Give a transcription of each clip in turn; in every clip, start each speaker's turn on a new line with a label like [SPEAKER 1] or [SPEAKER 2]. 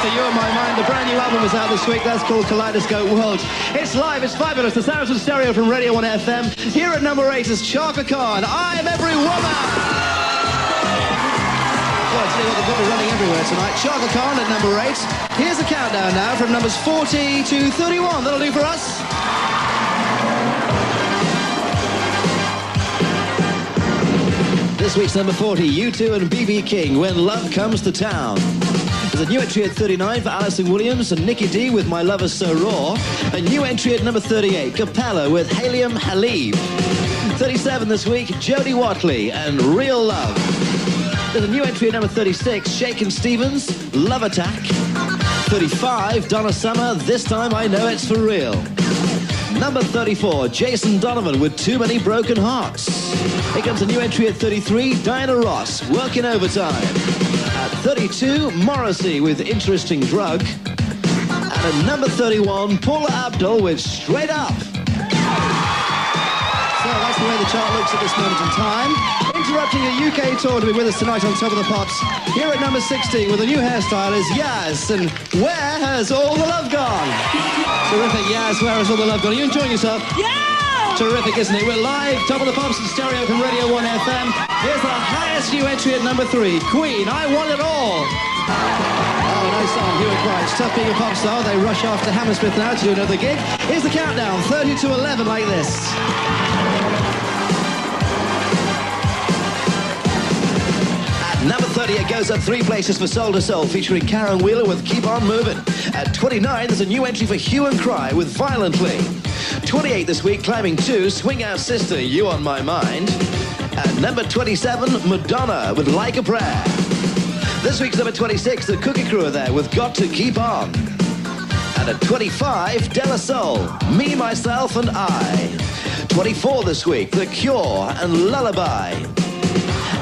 [SPEAKER 1] to You On My Mind. The brand new album is out this week. That's called Kaleidoscope World. It's live, it's fabulous. The sounds of stereo from Radio 1 FM. Here at number 8 is Chaka Khan. I'm Every Woman. Well, I tell you what, they've got me running everywhere tonight. Chaka Khan at number 8. Here's a countdown now from numbers 40 to 31. That'll do for us. This week's number 40, U2 and B.B. King, When Love Comes to Town. There's a new entry at 39 for Alison Williams and Nikki D with My Love Is So Raw. A new entry at number 38, Capella with Halium Halib. 37 this week, Jodie Watley and Real Love. There's a new entry at number 36, Shakin' Stevens, Love Attack. 35, Donna Summer, This Time I Know It's For Real. Number 34, Jason Donovan with Too Many Broken Hearts. Here comes a new entry at 33, Diana Ross, Working Overtime. At 32, Morrissey with Interesting Drug. And at number 31, Paula Abdul with Straight Up. So that's the way the chart looks at this moment in time. Interrupting a UK tour to be with us tonight on Top of the Pops. Here at number 16 with a new hairstyle is Yaz. And Where Has All the Love Gone? Terrific, Yaz, Where Has All the Love Gone? Are you enjoying yourself?
[SPEAKER 2] Yeah!
[SPEAKER 1] Terrific, isn't it? We're live, Top of the Pops in stereo from Radio 1 FM. Here's the highest new entry at number 3, Queen, I Want It All. Oh, nice song, Hugh and Christ. Tough being a pop star, they rush off to Hammersmith now to do another gig. Here's the countdown, 30 to 11 like this. Number 30, it goes up 3 places for Soul to Soul, featuring Karen Wheeler with Keep On Moving. At 29, there's a new entry for Hue and Cry with Violently. 28 this week, climbing 2, Swing Out Sister, You On My Mind. At number 27, Madonna with Like a Prayer. This week's number 26, the Cookie Crew are there with Got to Keep On. And at 25, De La Soul, Me, Myself and I. 24 this week, The Cure and Lullaby.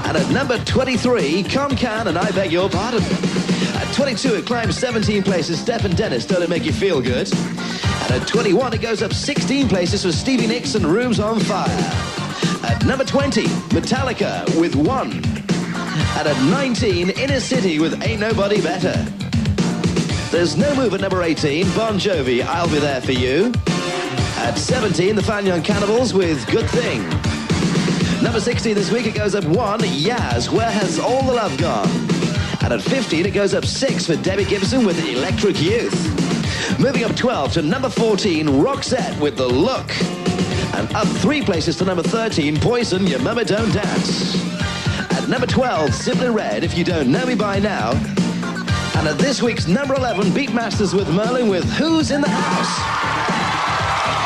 [SPEAKER 1] And at number 23, Come Can and I Beg Your Pardon. At 22, it climbs 17 places, Stephen Dennis, Don't It Make You Feel Good. And at 21, it goes up 16 places for Stevie Nicks and Rooms on Fire. At number 20, Metallica with One. And at 19, Inner City with Ain't Nobody Better. There's no move at number 18, Bon Jovi, I'll Be There For You. At 17, the Fan Young Cannibals with Good Thing. Number 16 this week, it goes up 1, Yaz, Where Has All the Love Gone? And at 15, it goes up 6 for Debbie Gibson with Electric Youth. Moving up 12 to number 14, Roxette with The Look. And up 3 places to number 13, Poison, Your Mama Don't Dance. At number 12, Simply Red, If You Don't Know Me By Now. And at this week's number 11, Beatmasters with Merlin with Who's in the House?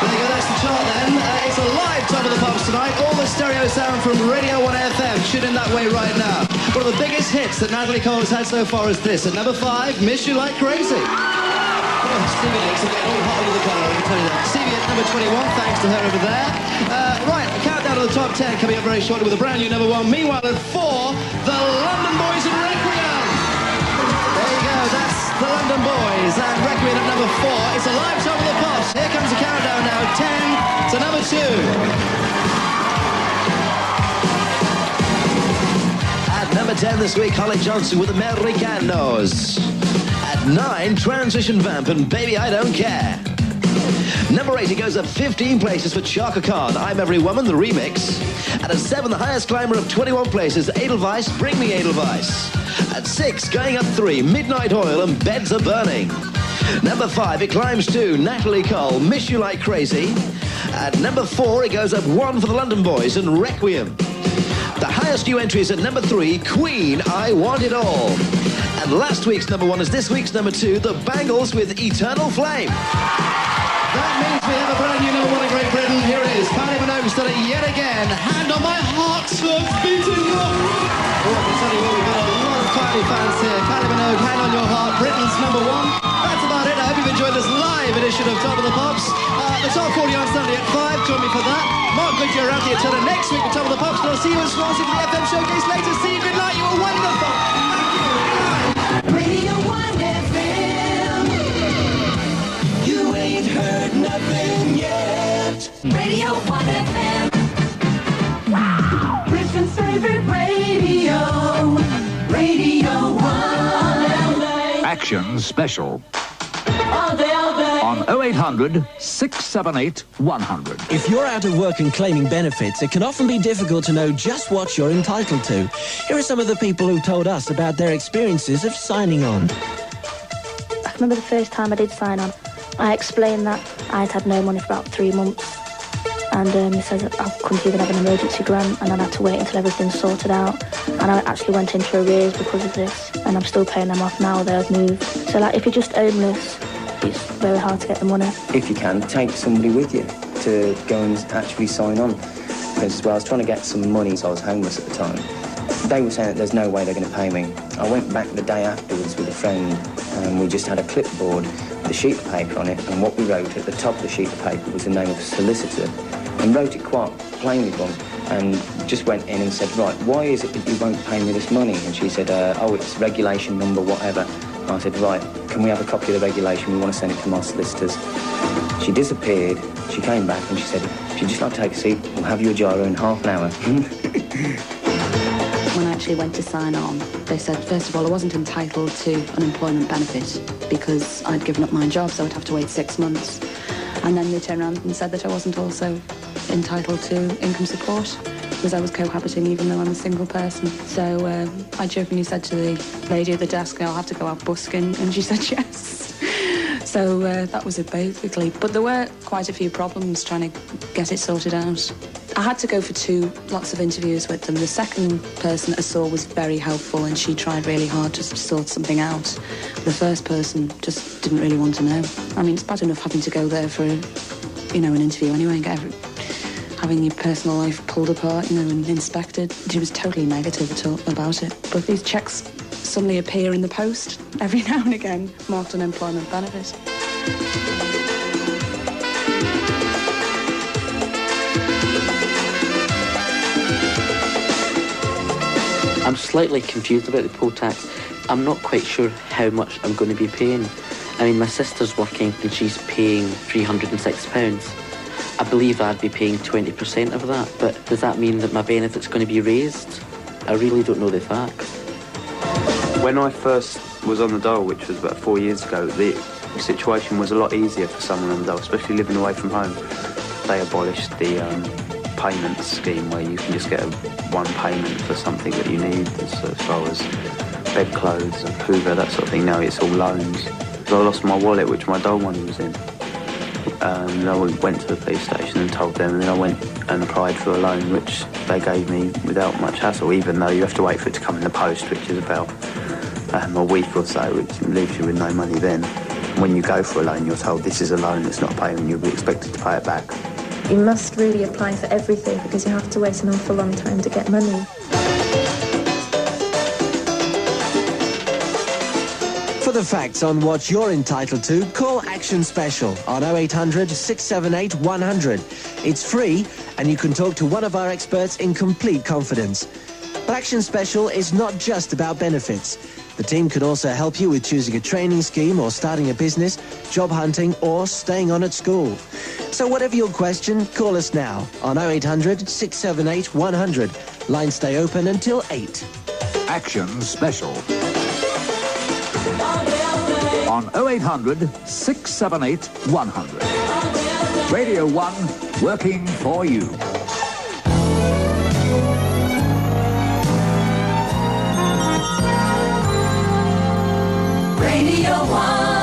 [SPEAKER 1] There you go, that's the chart then. It's a live Top of the Pops tonight. All the stereo sound from Radio 1 FM. Tune in that way right now. One of the biggest hits that Natalie Cole has had so far is this. At number 5, Miss You Like Crazy. Oh, Stevie Nicks are getting all hot under the collar, I can tell you that. Stevie at number 21, thanks to her over there. Right, a countdown to the top 10 coming up very shortly with a brand new number 1. Meanwhile, at 4, the London Boys and Requiem. There you go, that's the London Boys and Requiem at number 4. It's a live Top of the Pops. Here comes the countdown now, 10 to number 2. At number 10 this week, Holly Johnson with Americanos. At 9, Transition Vamp and Baby I Don't Care. Number 8, it goes up 15 places for Chaka Khan, I'm Every Woman, the remix. And at 7, the highest climber of 21 places, Edelweiss, Bring Me Edelweiss. At 6, going up 3, Midnight Oil and Beds Are Burning. Number 5, it climbs 2, Natalie Cole, Miss You Like Crazy. At number 4, it goes up 1 for the London Boys and Requiem. The highest new entry is at number 3, Queen, I Want It All. And last week's number 1 is this week's number 2, The Bangles with Eternal Flame. That means we have a brand new number 1 in Great Britain. Here it is, Kylie Minogue's done it yet again. Hand on My Heart, Beating Up. Oh, I can tell you what, we've got a lot of Kylie fans here. Kylie Minogue, Hand on Your Heart, Britain's number 1. That's about it. I hope you've enjoyed this live edition of Top of the Pops. The Top 40 on Sunday at 5. Join me for that. Mark Goodyear, Anthony Turner next week with Top of the Pops. And I'll see you in Swansea for the FM Showcase later. See you. Good night. You were wonderful.
[SPEAKER 3] Radio 1 FM. You ain't heard nothing yet. Radio 1 FM. Wow. Britain's favorite radio. Radio 1.
[SPEAKER 2] Action Special.
[SPEAKER 3] All day, all day.
[SPEAKER 2] On 0800 678 100.
[SPEAKER 4] If you're out of work and claiming benefits, it can often be difficult to know just what you're entitled to. Here are some of the people who told us about their experiences of signing on.
[SPEAKER 5] I remember the first time I did sign on, I explained that I'd had no money for about 3 months, and he said that I couldn't even have an emergency grant, and I'd had to wait until everything's sorted out, and I actually went into arrears because of this, and I'm still paying them off now that I've moved. So like, if you're just homeless, it's very hard to get the money.
[SPEAKER 6] If you can, take somebody with you to go and actually sign on. Because I was trying to get some money, so I was homeless at the time. They were saying that there's no way they're going to pay me. I went back the day afterwards with a friend, and we just had a clipboard with a sheet of paper on it, and what we wrote at the top of the sheet of paper was the name of a solicitor, and wrote it quite plainly for them, and just went in and said, right, why is it that you won't pay me this money? And she said, oh, it's regulation number whatever. And I said, right, can we have a copy of the regulation? We want to send it to my solicitors. She disappeared. She came back and she said, if you'd just like to take a seat, we'll have you a gyro in half an hour.
[SPEAKER 7] When I actually went to sign on, they said, first of all, I wasn't entitled to unemployment benefit because I'd given up my job, so I'd have to wait 6 months. And then they turned around and said that I wasn't also entitled to income support because I was cohabiting even though I'm a single person. So I jokingly said to the lady at the desk, I'll have to go out busking, and she said yes. So that was it basically. But there were quite a few problems trying to get it sorted out. I had to go for lots of interviews with them. The second person I saw was very helpful, and she tried really hard to sort something out. The first person just didn't really want to know. I mean, it's bad enough having to go there for, an interview anyway and having your personal life pulled apart, and inspected. She was totally negative about it. But these checks suddenly appear in the post every now and again, marked unemployment benefit.
[SPEAKER 8] I'm slightly confused about the poll tax. I'm not quite sure how much I'm going to be paying. I mean, my sister's working and she's paying £306. I believe I'd be paying 20% of that, but does that mean that my benefit's going to be raised? I really don't know the facts.
[SPEAKER 9] When I first was on the dole, which was about 4 years ago, the situation was a lot easier for someone on the dole, especially living away from home. They abolished the payment scheme where you can just get one payment for something that you need, as far as bedclothes and Hoover, that sort of thing. Now it's all loans. So I lost my wallet, which my dole money was in. And I went to the police station and told them, and then I went and applied for a loan, which they gave me without much hassle, even though you have to wait for it to come in the post, which is about a week or so, which leaves you with no money then. When you go for a loan, you're told this is a loan, it's not a payment, you'll be expected to pay it back.
[SPEAKER 10] You must really apply for everything because you have to wait an awful long time to get money.
[SPEAKER 4] For the facts on what you're entitled to, call Action Special on 0800 678 100. It's free, and you can talk to one of our experts in complete confidence. But Action Special is not just about benefits. The team can also help you with choosing a training scheme or starting a business, job hunting, or staying on at school. So whatever your question, call us now on 0800 678 100. Lines stay open until 8.
[SPEAKER 2] Action Special. On 0800 678 100. Radio 1, working for you.
[SPEAKER 3] Radio 1.